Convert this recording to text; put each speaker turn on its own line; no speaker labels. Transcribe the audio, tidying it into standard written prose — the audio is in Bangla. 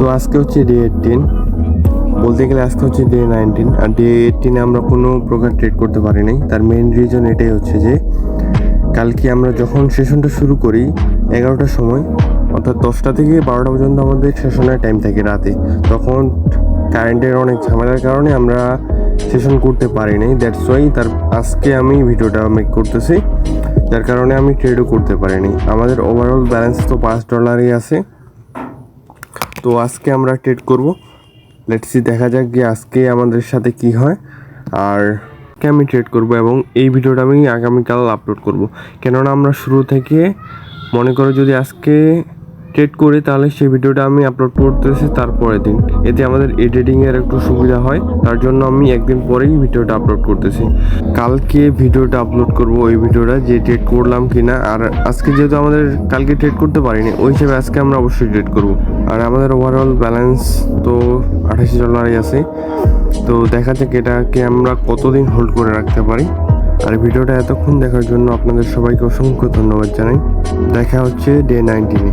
তো আজকে হচ্ছে ডে 18, বলতে গেলে আজকে হচ্ছে ডে 19। আর ডে 18 আমরা কোনো প্রকার ট্রেড করতে পারি নাই। তার মেইন রিজন এটাই হচ্ছে যে কালকে আমরা যখন সেশনটা শুরু করি 11টার সময়, অর্থাৎ 10টা থেকে 12টা পর্যন্ত আমাদের সেশনের টাইম থাকে রাতে, তখন কারেন্টের অনেক ঝামেলার কারণে আমরা সেশন করতে পারি নাই। দ্যাটস ওয়াই আজকে আমি ভিডিওটা মেক করতেছি, যার কারণে আমি ট্রেডও করতে পারিনি। আমাদের ওভারঅল ব্যালেন্স তো $5 আছে। তো আজকে আমরা ট্রেড করব। লেটস সি, দেখা যাক যে আজকে আমাদের সাথে কি হয়। আর আমি ট্রেড করব এবং এই ভিডিওটা আমি আগামীকাল আপলোড করব, কেননা আমরা শুরু থেকে মনে করো যদি আজকে ট্রেড করি তাহলে সেই ভিডিওটা আমি আপলোড করতেছি তারপরের দিন, এতে আমাদের এডিটিংয়ের একটু সুবিধা হয়। তার জন্য আমি একদিন পরেই ভিডিওটা আপলোড করতেছি। কালকে ভিডিওটা আপলোড করব, ওই ভিডিওটা যে ট্রেড করলাম কিনা। আর আজকে যেহেতু আমাদের কালকে ট্রেড করতে পারিনি, ওই হিসেবে আজকে আমরা অবশ্যই ট্রেড করব। আর আমাদের ওভারঅল ব্যালেন্স তো $28 আছে। তো দেখা যাক এটাকে আমরা কতদিন হোল্ড করে রাখতে পারি। আর ভিডিওটা এতক্ষণ দেখার জন্য আপনাদের সবাইকে অসংখ্য ধন্যবাদ জানাই। দেখা হচ্ছে ডে 19-এ।